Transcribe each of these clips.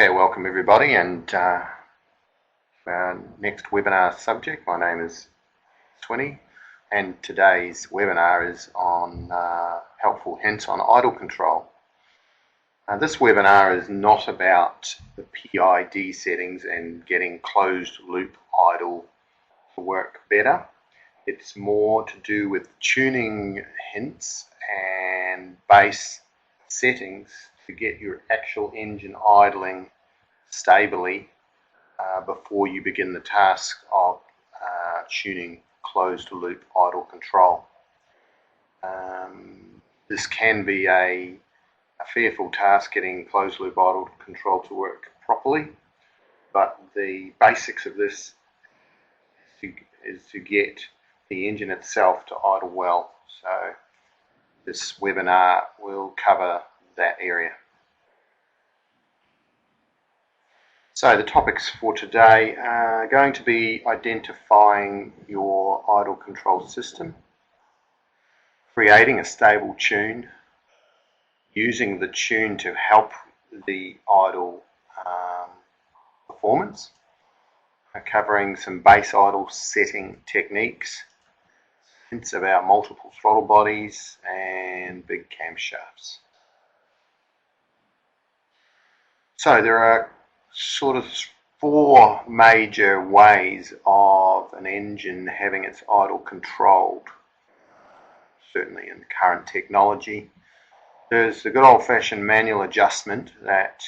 Okay, welcome everybody, and our next webinar subject, my name is Swinny, and today's webinar is on helpful hints on idle control. This webinar is not about the PID settings and getting closed loop idle to work better. It's more to do with tuning hints and base settings to get your actual engine idling stably before you begin the task of tuning closed loop idle control. This can be a fearful task, getting closed loop idle control to work properly, but the basics of this is to get the engine itself to idle well. So this webinar will cover that area. So the topics for today are going to be identifying your idle control system, creating a stable tune, using the tune to help the idle performance, covering some base idle setting techniques, hints about multiple throttle bodies and big camshafts. So there are sort of four major ways of an engine having its idle controlled, certainly in current technology. There's the good old-fashioned manual adjustment that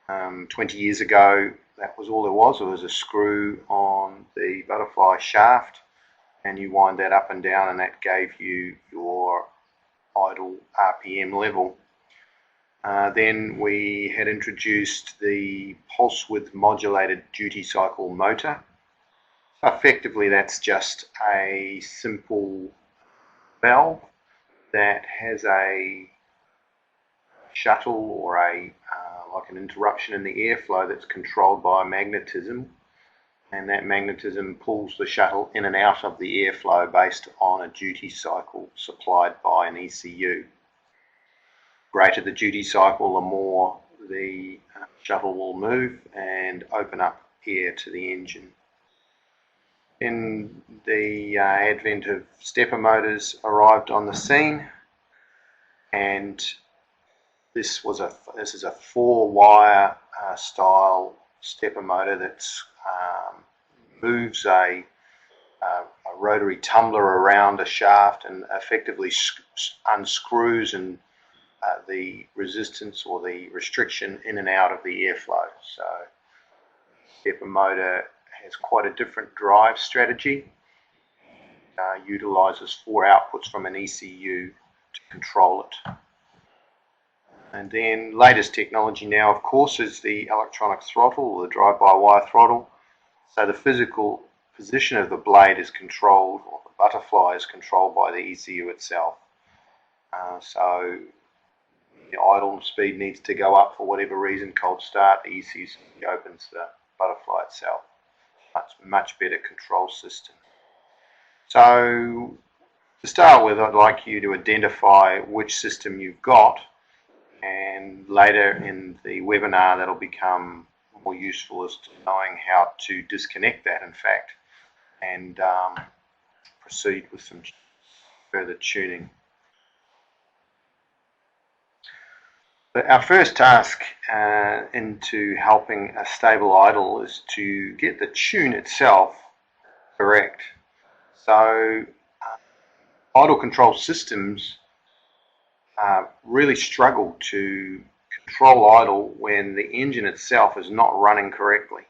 20 years ago, that was all there was. It was a screw on the butterfly shaft, and you wind that up and down, and that gave you your idle RPM level. Then we had introduced the pulse width modulated duty cycle motor. Effectively, that's just a simple valve that has a shuttle or like an interruption in the airflow that's controlled by magnetism, and that magnetism pulls the shuttle in and out of the airflow based on a duty cycle supplied by an ECU. Greater the duty cycle, the more the shuttle will move and open up air to the engine. Then the advent of stepper motors arrived on the scene, and this is a 4-wire style stepper motor that moves a rotary tumbler around a shaft and effectively unscrews and the resistance or the restriction in and out of the airflow. So stepper motor has quite a different drive strategy, utilizes 4 outputs from an ECU to control it. And then latest technology now, of course, is the electronic throttle, or the drive-by-wire throttle. So the physical position of the blade is controlled, or the butterfly is controlled by the ECU itself. So the idle speed needs to go up for whatever reason, cold start, the ECU opens the butterfly itself. Much better control system. So to start with, I'd like you to identify which system you've got, and later in the webinar that'll become more useful as to knowing how to disconnect that, in fact, and proceed with some further tuning. But our first task into helping a stable idle is to get the tune itself correct. So idle control systems really struggle to control idle when the engine itself is not running correctly.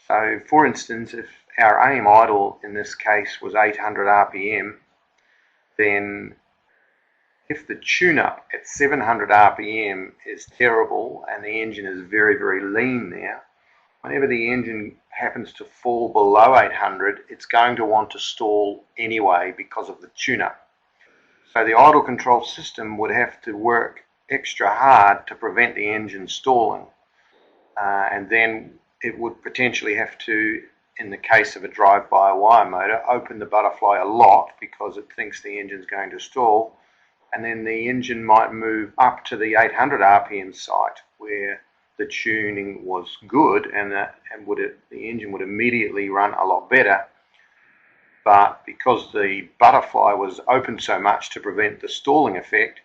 So for instance, if our aim idle in this case was 800 RPM, then if the tune-up at 700 RPM is terrible and the engine is very, very lean there, whenever the engine happens to fall below 800, it's going to want to stall anyway because of the tune-up. So the idle control system would have to work extra hard to prevent the engine stalling. And then it would potentially have to, in the case of a drive-by-wire motor, open the butterfly a lot because it thinks the engine's going to stall, and then the engine might move up to the 800 RPM site where the tuning was good and the engine would immediately run a lot better. But because the butterfly was open so much to prevent the stalling effect,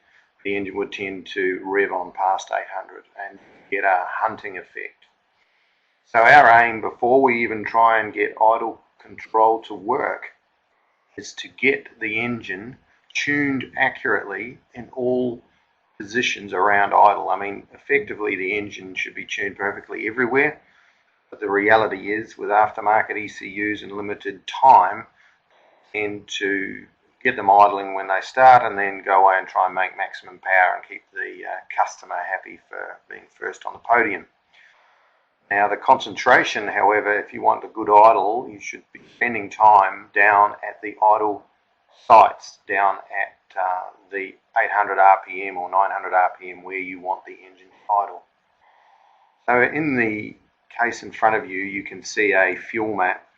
the engine would tend to rev on past 800 and get a hunting effect. So our aim before we even try and get idle control to work is to get the engine tuned accurately in all positions around idle. I mean, effectively the engine should be tuned perfectly everywhere, but the reality is with aftermarket ECUs and limited time, tend to get them idling when they start and then go away and try and make maximum power and keep the customer happy for being first on the podium. Now the concentration, however, if you want a good idle, you should be spending time down at the idle sites, down at the 800 RPM or 900 RPM where you want the engine idle. So in the case in front of you, you can see a fuel map.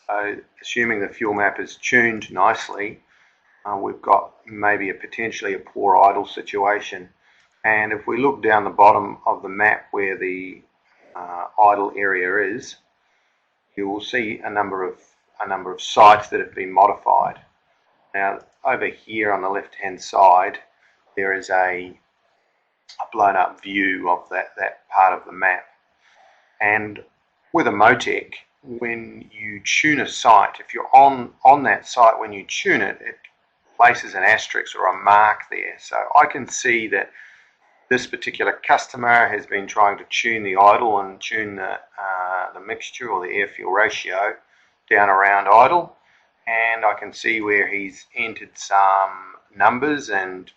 So assuming the fuel map is tuned nicely, we've got maybe potentially a poor idle situation. And if we look down the bottom of the map where the idle area is, you will see a number of sites that have been modified. Now over here on the left hand side there is a blown up view of that part of the map, and with a Motec, when you tune a site, if you're on that site when you tune it, it places an asterisk or a mark there. So I can see that this particular customer has been trying to tune the idle and tune the mixture or the air-fuel ratio down around idle, and I can see where he's entered some numbers and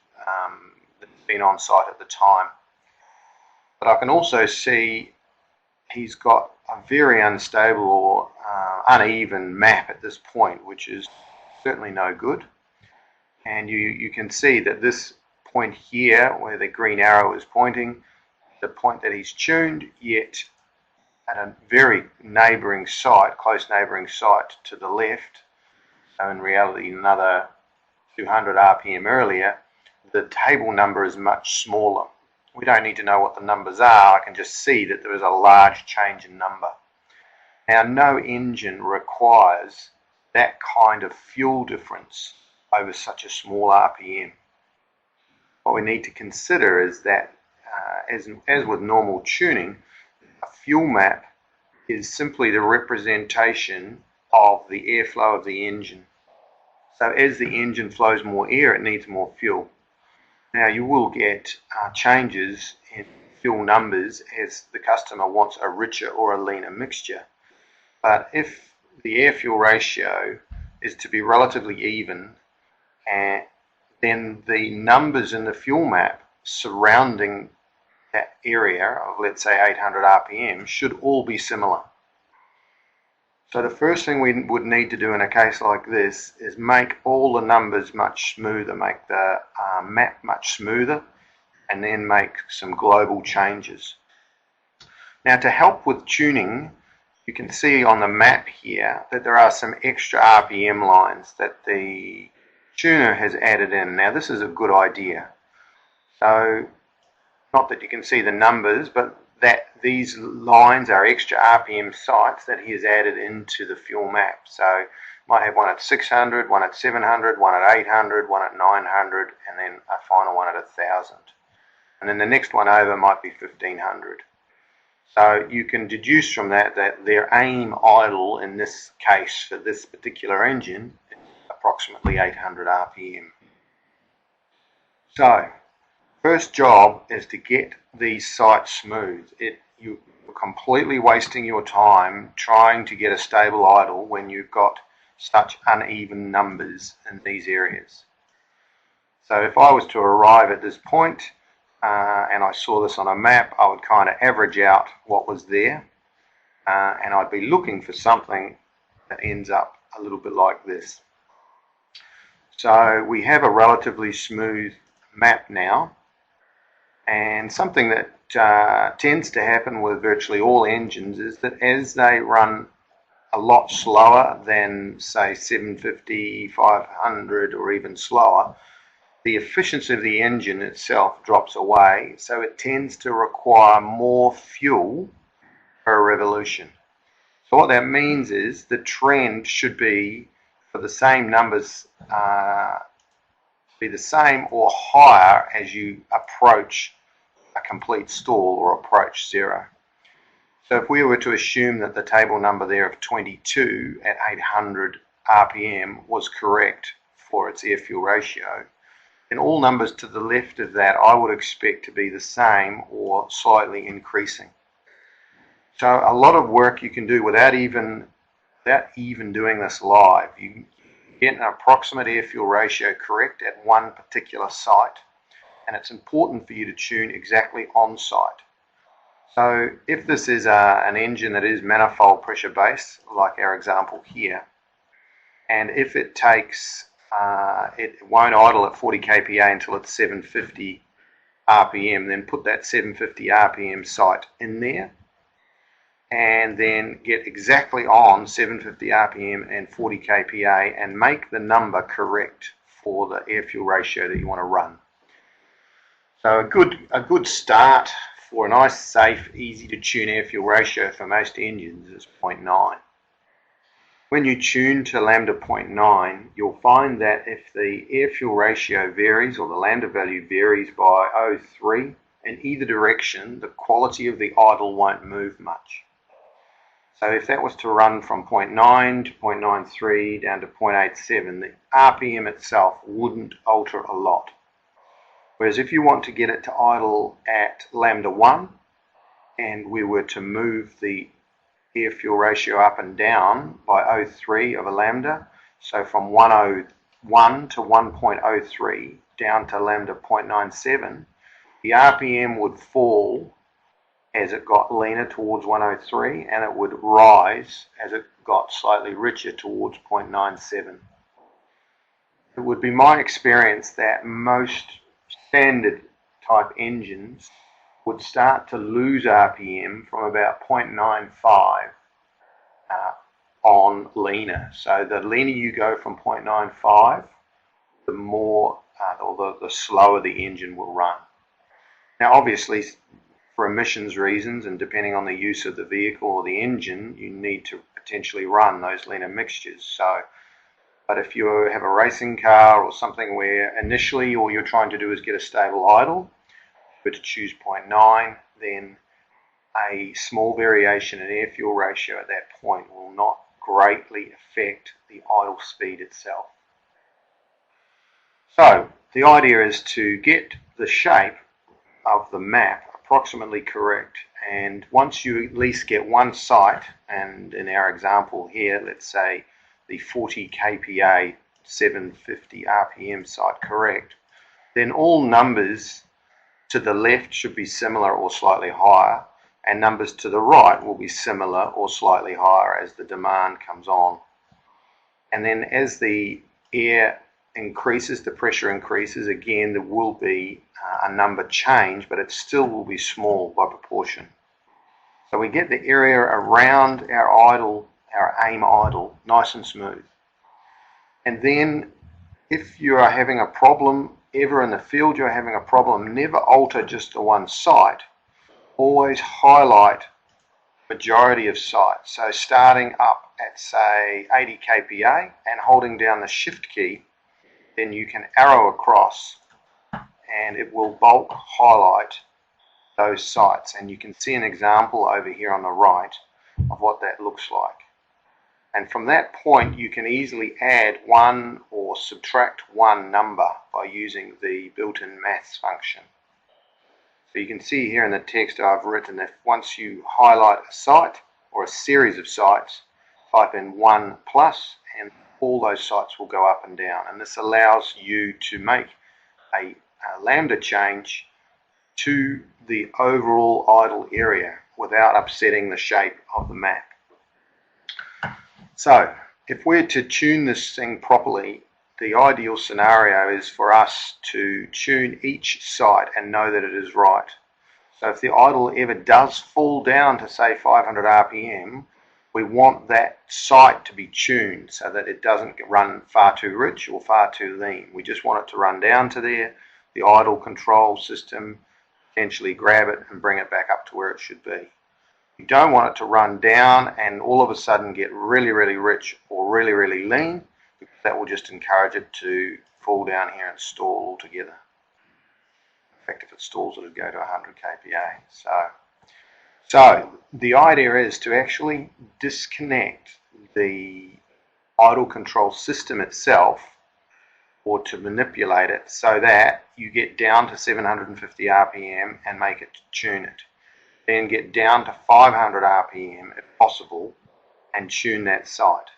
been on site at the time. But I can also see he's got a very unstable or uneven map at this point, which is certainly no good. And you can see that this point here, where the green arrow is pointing, the point that he's tuned, yet at a very neighbouring site, close neighbouring site to the left, so in reality another 200 RPM earlier, the table number is much smaller. We don't need to know what the numbers are, I can just see that there is a large change in number. Now no engine requires that kind of fuel difference over such a small RPM. What we need to consider is that as with normal tuning, a fuel map is simply the representation of the airflow of the engine. So as the engine flows more air, it needs more fuel. Now you will get changes in fuel numbers as the customer wants a richer or a leaner mixture. But if the air-fuel ratio is to be relatively even, then the numbers in the fuel map surrounding that area of, let's say, 800 RPM should all be similar. So the first thing we would need to do in a case like this is make all the numbers much smoother, make the map much smoother, and then make some global changes. Now to help with tuning, you can see on the map here that there are some extra RPM lines that the tuner has added in. Now this is a good idea. So not that you can see the numbers, but that these lines are extra RPM sites that he has added into the fuel map. So might have one at 600, one at 700, one at 800, one at 900, and then a final one at 1000. And then the next one over might be 1500. So you can deduce from that that their aim idle in this case for this particular engine is approximately 800 RPM. So first job is to get these sites smooth. You're completely wasting your time trying to get a stable idle when you've got such uneven numbers in these areas. So if I was to arrive at this point and I saw this on a map, I would kind of average out what was there, and I'd be looking for something that ends up a little bit like this. So we have a relatively smooth map now, and something that tends to happen with virtually all engines is that as they run a lot slower than say 750, 500 or even slower, the efficiency of the engine itself drops away, so it tends to require more fuel per revolution. So what that means is the trend should be for the same numbers be the same or higher as you approach a complete stall or approach zero. So if we were to assume that the table number there of 22 at 800 RPM was correct for its air-fuel ratio, then all numbers to the left of that I would expect to be the same or slightly increasing. So a lot of work you can do without even doing this live. You get an approximate air-fuel ratio correct at one particular site, and it's important for you to tune exactly on site. So if this is an engine that is manifold pressure based, like our example here, and if it takes, it won't idle at 40 kPa until it's 750 RPM, then put that 750 RPM site in there, and then get exactly on 750 RPM and 40 kPa and make the number correct for the air-fuel ratio that you want to run. So a good start for a nice, safe, easy to tune air-fuel ratio for most engines is 0.9. When you tune to lambda 0.9, you'll find that if the air-fuel ratio varies or the lambda value varies by 0.03 in either direction, the quality of the idle won't move much. So if that was to run from 0.9 to 0.93 down to 0.87, the RPM itself wouldn't alter a lot. Whereas if you want to get it to idle at lambda 1, and we were to move the air-fuel ratio up and down by 0.03 of a lambda, so from 101 to 1.03 down to lambda 0.97, the RPM would fall as it got leaner towards 103, and it would rise as it got slightly richer towards 0.97. It would be my experience that most standard type engines would start to lose RPM from about 0.95 on leaner. So the leaner you go from 0.95, the more or the slower the engine will run. Now obviously, for emissions reasons and depending on the use of the vehicle or the engine, you need to potentially run those leaner mixtures. But if you have a racing car or something where initially all you're trying to do is get a stable idle, but to choose 0.9, then a small variation in air-fuel ratio at that point will not greatly affect the idle speed itself. So the idea is to get the shape of the map approximately correct, and once you at least get one site, and in our example here, let's say the 40 kPa 750 RPM site correct, then all numbers to the left should be similar or slightly higher, and numbers to the right will be similar or slightly higher as the demand comes on. And then as the air increases, the pressure increases, again there will be a number change, but it still will be small by proportion. So we get the area around our idle, our aim idle, nice and smooth. And then if you are having a problem ever in the field, you're having a problem, never alter just the one site. Always highlight majority of sites. So starting up at say 80 kPa and holding down the shift key, then you can arrow across and it will bulk highlight those sites. And you can see an example over here on the right of what that looks like. And from that point you can easily add one or subtract one number by using the built-in maths function. So you can see here in the text I've written that once you highlight a site or a series of sites, type in 1+ and all those sites will go up and down. And this allows you to make a lambda change to the overall idle area without upsetting the shape of the map. So if we're to tune this thing properly, the ideal scenario is for us to tune each site and know that it is right. So if the idle ever does fall down to say 500 RPM, we want that sight to be tuned so that it doesn't run far too rich or far too lean. We just want it to run down to there, the idle control system, potentially grab it and bring it back up to where it should be. You don't want it to run down and all of a sudden get really, really rich or really, really lean, because that will just encourage it to fall down here and stall altogether. In fact, if it stalls, it'll go to 100 kPa. So the idea is to actually disconnect the idle control system itself, or to manipulate it so that you get down to 750 RPM and make it tune it. Then get down to 500 RPM if possible and tune that sight.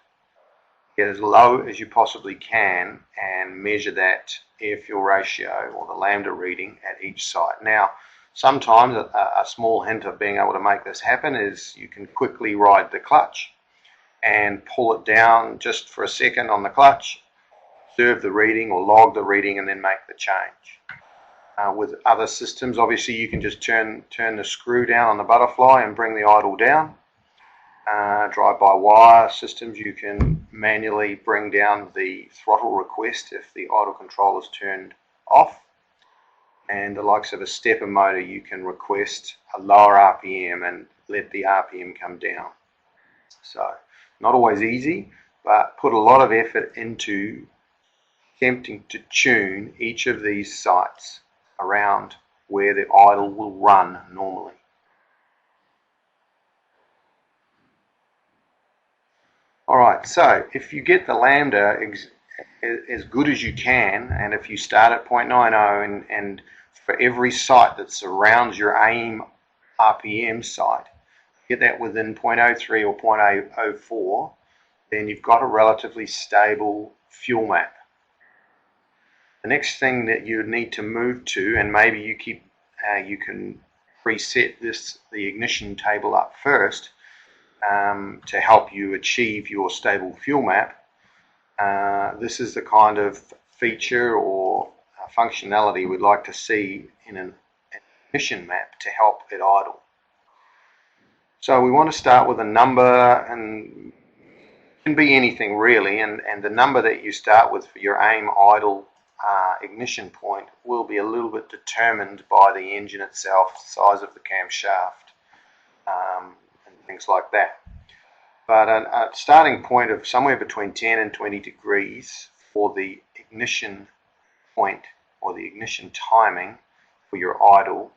Get as low as you possibly can and measure that air-fuel ratio or the lambda reading at each sight. Now, sometimes a small hint of being able to make this happen is you can quickly ride the clutch and pull it down just for a second on the clutch, observe the reading or log the reading, and then make the change. With other systems, obviously you can just turn the screw down on the butterfly and bring the idle down. Drive-by-wire systems, you can manually bring down the throttle request if the idle control is turned off. And the likes of a stepper motor, you can request a lower RPM and let the RPM come down. So, not always easy, but put a lot of effort into attempting to tune each of these sites around where the idle will run normally. Alright, so if you get the lambda as good as you can, and if you start at 0.90 and for every site that surrounds your aim RPM site, get that within 0.03 or 0.04, then you've got a relatively stable fuel map. The next thing that you need to move to, and maybe you can preset the ignition table up first to help you achieve your stable fuel map. This is the kind of feature or functionality we'd like to see in an ignition map to help it idle. So we want to start with a number, and it can be anything really, and the number that you start with for your aim idle ignition point will be a little bit determined by the engine itself, the size of the camshaft, and things like that. But a starting point of somewhere between 10 and 20 degrees for the ignition point or the ignition timing for your idle,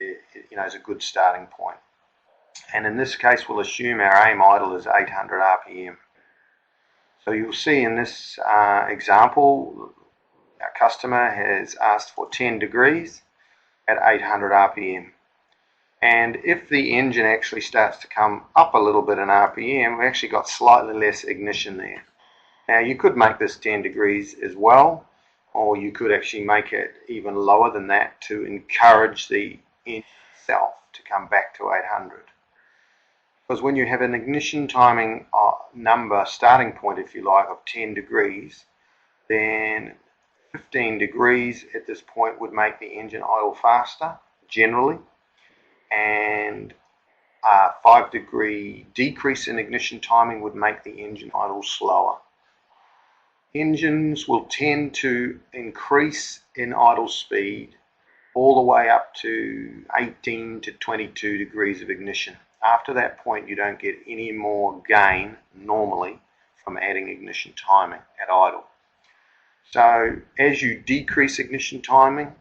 is a good starting point. And in this case, we'll assume our aim idle is 800 RPM. So you'll see in this example, our customer has asked for 10 degrees at 800 RPM. And if the engine actually starts to come up a little bit in RPM, we actually got slightly less ignition there. Now you could make this 10 degrees as well, or you could actually make it even lower than that to encourage the engine itself to come back to 800. Because when you have an ignition timing number, starting point if you like, of 10 degrees, then 15 degrees at this point would make the engine idle faster, generally, and a 5 degree decrease in ignition timing would make the engine idle slower. Engines will tend to increase in idle speed all the way up to 18 to 22 degrees of ignition. After that point, you don't get any more gain normally from adding ignition timing at idle. So as you decrease ignition timing,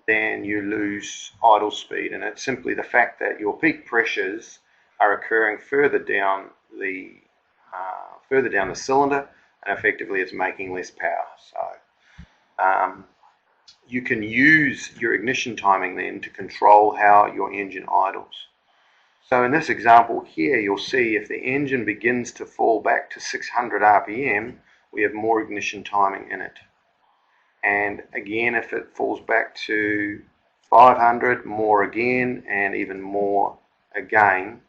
then you lose idle speed, and it's simply the fact that your peak pressures are occurring further down the cylinder, and effectively it's making less power. So you can use your ignition timing then to control how your engine idles. So in this example here, you'll see if the engine begins to fall back to 600 RPM, we have more ignition timing in it. And again, if it falls back to 500, more again, and even more again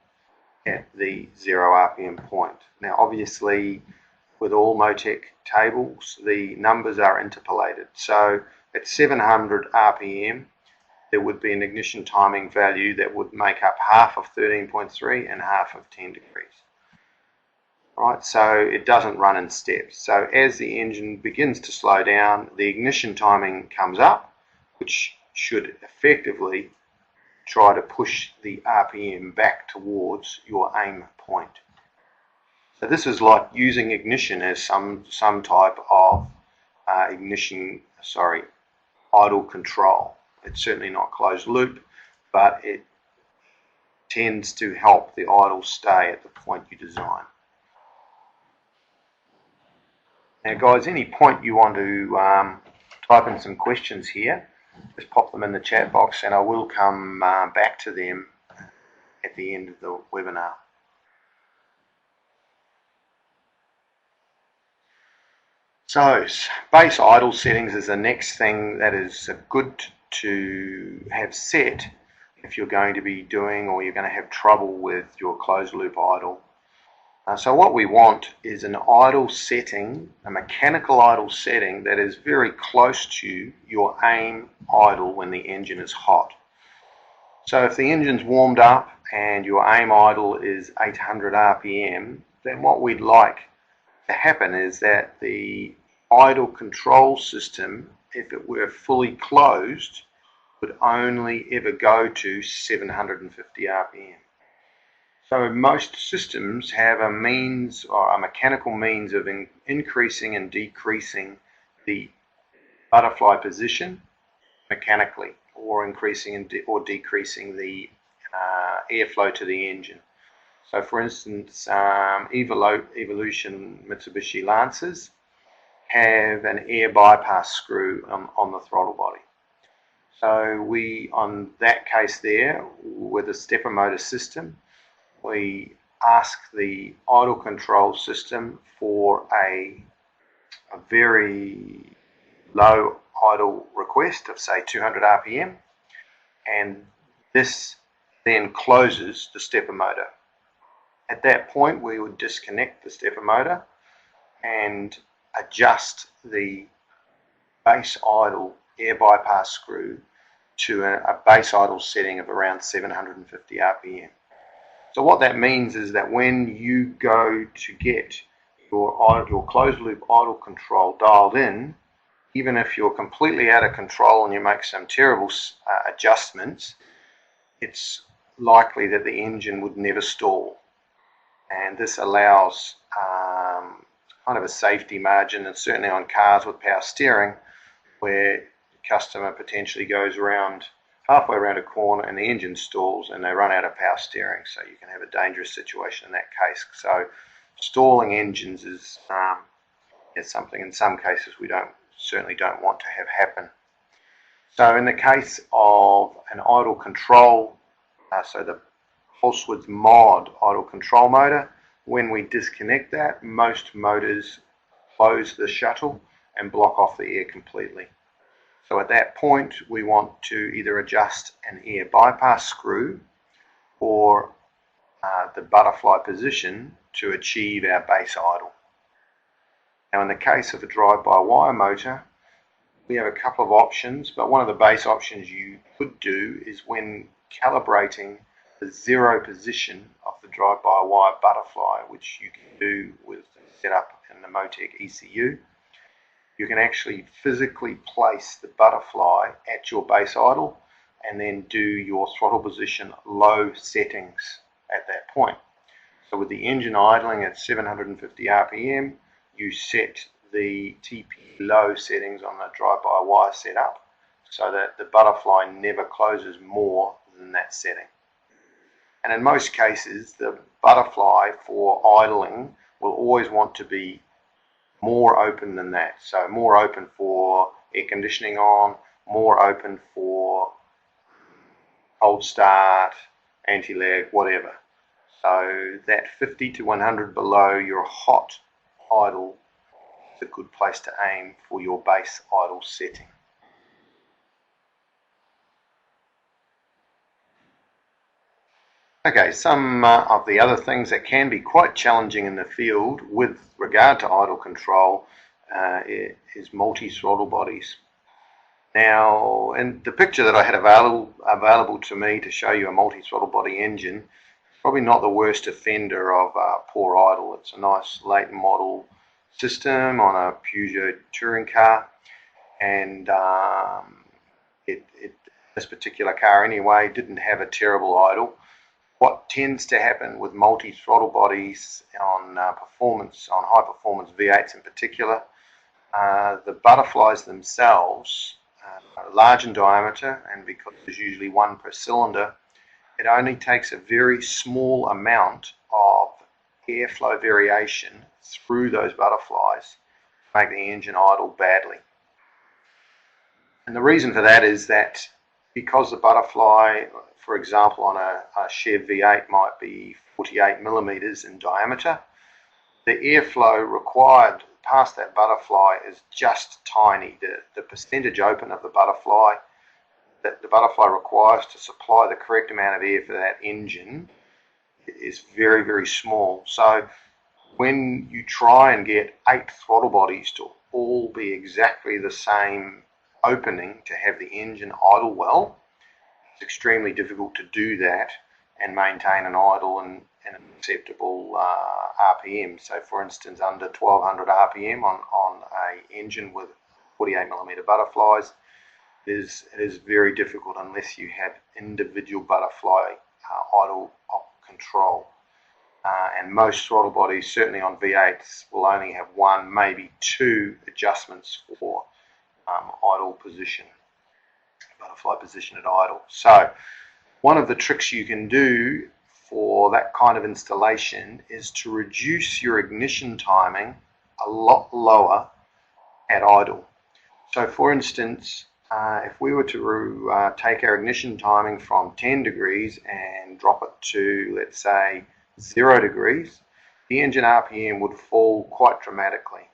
at the 0 RPM point. Now obviously, with all Motec tables, the numbers are interpolated. So at 700 RPM, there would be an ignition timing value that would make up half of 13.3 and half of 10 degrees. right? So it doesn't run in steps. So as the engine begins to slow down, the ignition timing comes up, which should effectively try to push the RPM back towards your aim point. So this is like using ignition as some type of idle control. It's certainly not closed loop, but it tends to help the idle stay at the point you design. Now guys, any point you want to type in some questions here, just pop them in the chat box and I will come back to them at the end of the webinar. So base idle settings is the next thing that is good to have set if you're going to be doing or you're going to have trouble with your closed loop idle. So what we want is an idle setting, a mechanical idle setting that is very close to your aim idle when the engine is hot. So if the engine's warmed up and your aim idle is 800 RPM, then what we'd like to happen is that the idle control system, if it were fully closed, would only ever go to 750 RPM. So most systems have a means or a mechanical means of increasing and decreasing the butterfly position mechanically, or increasing or decreasing the airflow to the engine. So for instance, Evolution Mitsubishi Lancers have an air bypass screw on the throttle body. So we, on that case there, with a stepper motor system, we ask the idle control system for a very low idle request of say 200 RPM, and this then closes the stepper motor. At that point we would disconnect the stepper motor and adjust the base idle air bypass screw to a base idle setting of around 750 RPM. So what that means is that when you go to get your closed loop idle control dialed in, even if you're completely out of control and you make some terrible adjustments, it's likely that the engine would never stall. And this allows kind of a safety margin, and certainly on cars with power steering, where the customer potentially goes around halfway around a corner and the engine stalls and they run out of power steering, so you can have a dangerous situation in that case. So stalling engines is something in some cases we certainly don't want to have happen. So in the case of an idle control, so the Pulsewoods mod idle control motor, when we disconnect that, most motors close the shuttle and block off the air completely. So at that point we want to either adjust an air bypass screw or the butterfly position to achieve our base idle. Now in the case of a drive-by-wire motor, we have a couple of options, but one of the base options you could do is when calibrating the zero position of the drive-by-wire butterfly, which you can do with setup in the Motec ECU, you can actually physically place the butterfly at your base idle and then do your throttle position low settings at that point. So with the engine idling at 750 RPM, you set the TP low settings on the drive-by-wire setup so that the butterfly never closes more than that setting. And in most cases, the butterfly for idling will always want to be more open than that. So more open for air conditioning on, more open for cold start, anti-lag, whatever. So that 50 to 100 below your hot idle is a good place to aim for your base idle setting. Okay, some of the other things that can be quite challenging in the field with regard to idle control is multi-throttle bodies. Now, in the picture that I had available to me to show you a multi-throttle body engine, probably not the worst offender of poor idle. It's a nice late model system on a Peugeot touring car, and this particular car anyway didn't have a terrible idle. What tends to happen with multi-throttle bodies on high performance V8s in particular, the butterflies themselves are large in diameter, and because there's usually one per cylinder, it only takes a very small amount of airflow variation through those butterflies to make the engine idle badly. And the reason for that is that because the butterfly, for example, on a Chev V8 might be 48 millimeters in diameter, the airflow required past that butterfly is just tiny. The percentage open of the butterfly that the butterfly requires to supply the correct amount of air for that engine is very, very small. So when you try and get 8 throttle bodies to all be exactly the same opening to have the engine idle well, it's extremely difficult to do that and maintain an idle and an acceptable RPM. So for instance, under 1200 RPM on a engine with 48 millimeter butterflies, it is very difficult unless you have individual butterfly idle control. And most throttle bodies, certainly on V8s, will only have one, maybe two adjustments for idle position, butterfly position at idle. So one of the tricks you can do for that kind of installation is to reduce your ignition timing a lot lower at idle. So for instance, if we were to take our ignition timing from 10 degrees and drop it to, let's say, 0 degrees, the engine RPM would fall quite dramatically.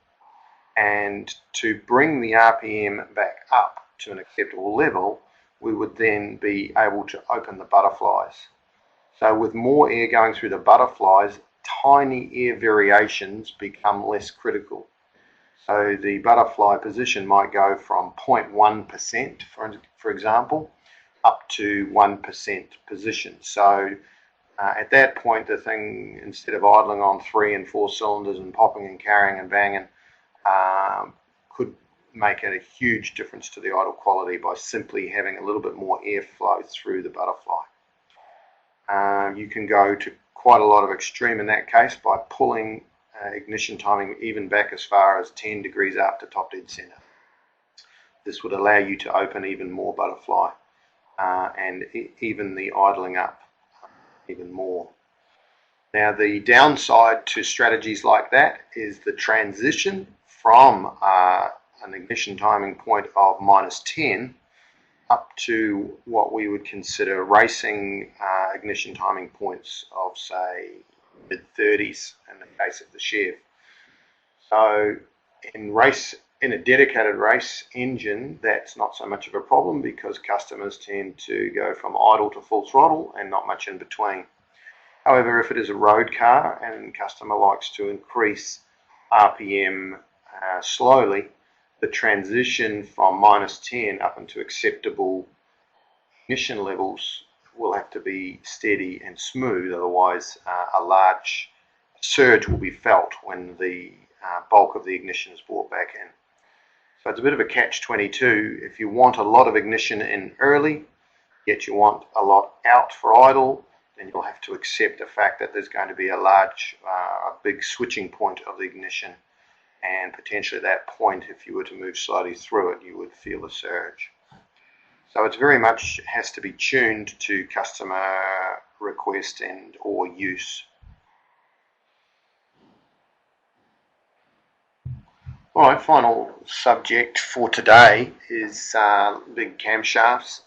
And to bring the RPM back up to an acceptable level, we would then be able to open the butterflies. So with more air going through the butterflies, tiny air variations become less critical. So the butterfly position might go from 0.1%, for example, up to 1% position. So at that point, the thing, instead of idling on 3 and 4 cylinders and popping and carrying and banging, could make a huge difference to the idle quality by simply having a little bit more airflow through the butterfly. You can go to quite a lot of extreme in that case by pulling ignition timing even back as far as 10 degrees after top dead center. This would allow you to open even more butterfly and even the idling up even more. Now the downside to strategies like that is the transition from an ignition timing point of -10 up to what we would consider racing ignition timing points of, say, mid-30s in the case of the Chev. So in a dedicated race engine, that's not so much of a problem because customers tend to go from idle to full throttle and not much in between. However, if it is a road car and customer likes to increase RPM slowly, the transition from -10 up into acceptable ignition levels will have to be steady and smooth, otherwise a large surge will be felt when the bulk of the ignition is brought back in. So it's a bit of a catch-22. If you want a lot of ignition in early, yet you want a lot out for idle, then you'll have to accept the fact that there's going to be a big switching point of the ignition, and potentially at that point, if you were to move slowly through it, you would feel a surge. So it's very much has to be tuned to customer request and or use. All right, final subject for today is big camshafts.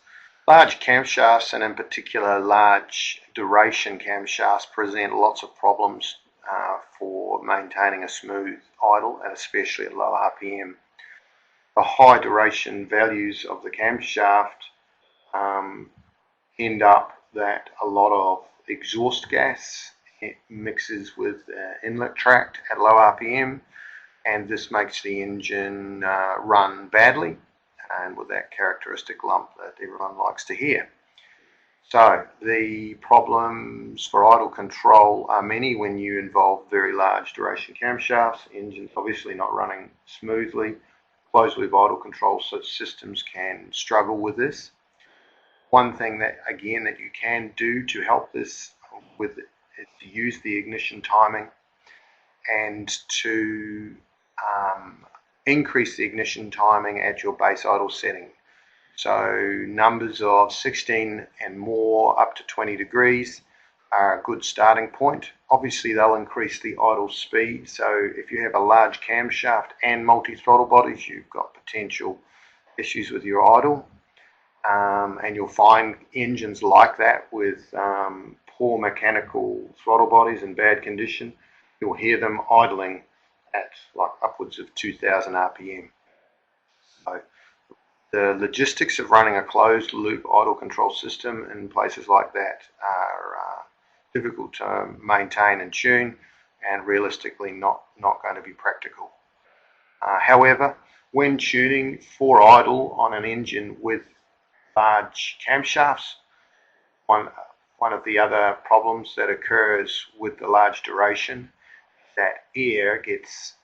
Large camshafts, and in particular large duration camshafts, present lots of problems for maintaining a smooth idle, and especially at low RPM. The high duration values of the camshaft end up that a lot of exhaust gas mixes with inlet tract at low RPM, and this makes the engine run badly and with that characteristic lump that everyone likes to hear. So the problems for idle control are many when you involve very large duration camshafts, engines obviously not running smoothly. Closed loop idle control systems can struggle with this. One thing that again that you can do to help this with it is to use the ignition timing and to increase the ignition timing at your base idle setting. So numbers of 16 and more up to 20 degrees are a good starting point. Obviously they'll increase the idle speed, so if you have a large camshaft and multi-throttle bodies, you've got potential issues with your idle. And you'll find engines like that with poor mechanical throttle bodies in bad condition. You'll hear them idling at like upwards of 2000 RPM. So the logistics of running a closed loop idle control system in places like that are difficult to maintain and tune, and realistically not going to be practical. However, when tuning for idle on an engine with large camshafts, one of the other problems that occurs with the large duration is that air gets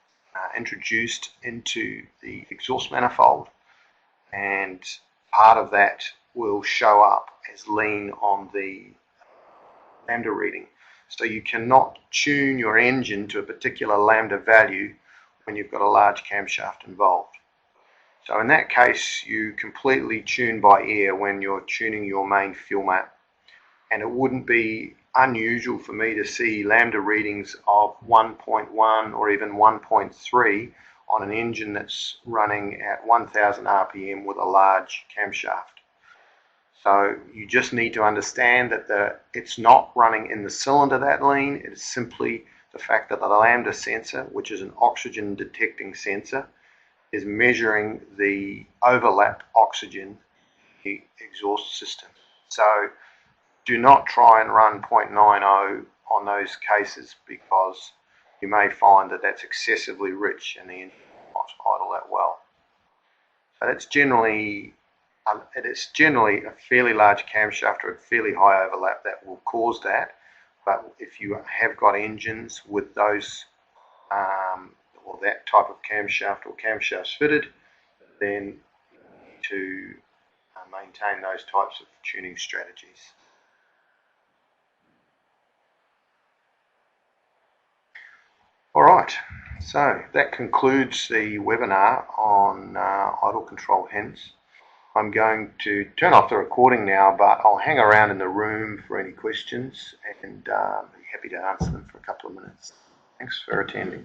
introduced into the exhaust manifold, and part of that will show up as lean on the lambda reading. So you cannot tune your engine to a particular lambda value when you've got a large camshaft involved. So in that case, you completely tune by ear when you're tuning your main fuel map. And it wouldn't be unusual for me to see lambda readings of 1.1 or even 1.3 on an engine that's running at 1000 RPM with a large camshaft. So you just need to understand that it's not running in the cylinder that lean. It is simply the fact that the lambda sensor, which is an oxygen detecting sensor, is measuring the overlap oxygen in the exhaust system. So do not try and run 0.90 on those cases, because you may find that that's excessively rich and the engine will not idle that well. So that's generally it is generally a fairly large camshaft or a fairly high overlap that will cause that. But if you have got engines with those or that type of camshaft or camshafts fitted, then you need to maintain those types of tuning strategies. Alright, so that concludes the webinar on idle control hints. I'm going to turn off the recording now, but I'll hang around in the room for any questions and be happy to answer them for a couple of minutes. Thanks for attending.